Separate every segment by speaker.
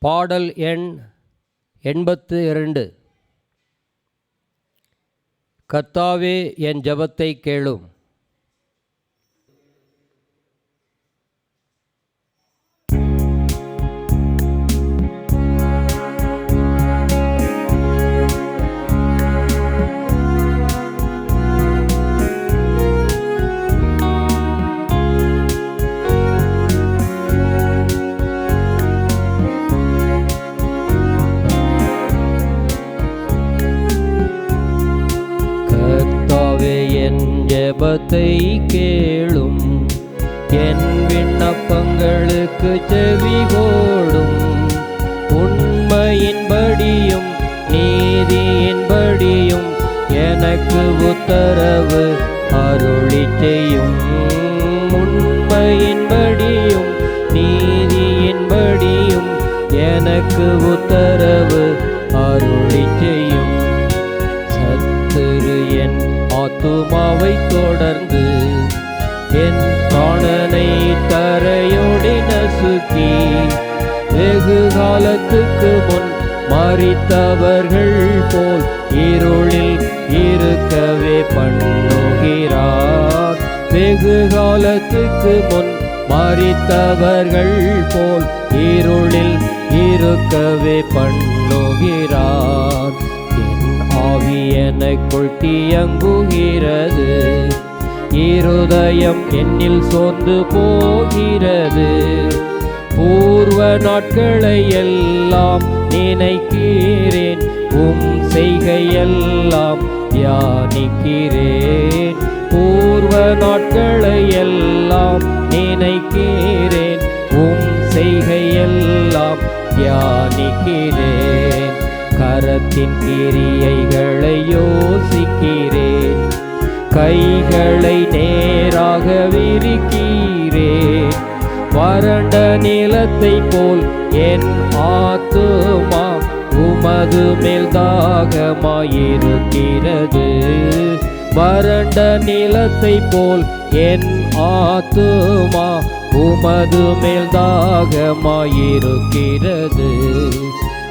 Speaker 1: பாடல் எண் 82. கர்த்தாவே, என் ஜெபத்தை கேளும். என் ஜெபத்தை கேளும், என் விண்ணப்பங்களுக்கு செவிகோடும். உண்மையின்படியும் நீதியின்படியும் எனக்கு உத்தரவு அருளிச் செய்யும். உண்மையின்படியும் நீதியின்படியும் எனக்கு உத்தரவு அருளிச் செய்யும். சத்துரு என் ஆத்துமாவை தொடர்ந்து என் பிராணனை தரையோடு நசுக்கி, வெகு காலத்துக்கு முன் மரித்தவர்கள் போல் இருளில் இருக்கவே பண்ணுகிறார். வெகு காலத்துக்கு முன் மரித்தவர்கள் போல் இருளில் இருக்கவே பண்ணுகிறார். ஆவி எனக்குள் தீயங்குகிறது, இருதயம் என்னில் சோர்ந்து போகிறது. பூர்வ நாட்களை எல்லாம் நினைக்கிறேன், உம் செய்கையெல்லாம் தியானிக்கிறேன். பூர்வ நாட்களை எல்லாம் நினைக்கிறேன், உம் செய்கையெல்லாம் தியானிக்கிறேன். கரத்தின் கிரியைகளை யோசிக்கிறேன், கைகளை நேராக விரிக்கிறேன். வறண்ட நிலத்தை போல் என் ஆத்துமா உமது மேல் தாகமாயிருக்கிறது. வறண்ட நிலத்தை போல் என் ஆத்துமா உமது மேல் தாகமாயிருக்கிறது.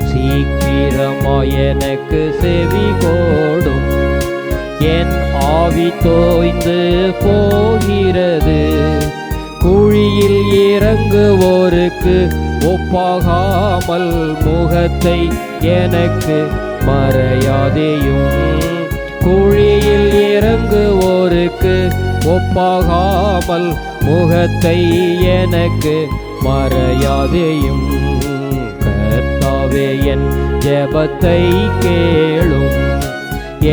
Speaker 1: சீக்கிரமாய் எனக்கு செவிகோடும், என் ஆவி தோய்ந்து போகிறது. குழியில் இறங்குவோருக்கு ஒப்பாகாமல் முகத்தை எனக்கு மறையாதேயும். குழியில் இறங்குவோருக்கு ஒப்பாகாமல் முகத்தை எனக்கு மறையாதேயும். கர்த்தாவே, என் ஜெபத்தை கேளும்,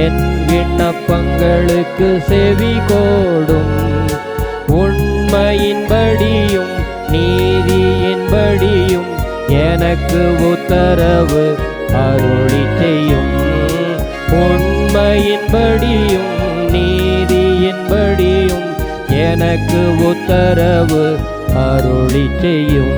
Speaker 1: என் விண்ணப்பங்களுக்கு செவிகோடும். உண்மையின்படியும் நீதியின்படியும் எனக்கு உத்தரவு அருளிச் செய்யும். உண்மையின்படியும் நீதியின்படியும் எனக்கு உத்தரவு அருளிச் செய்யும்.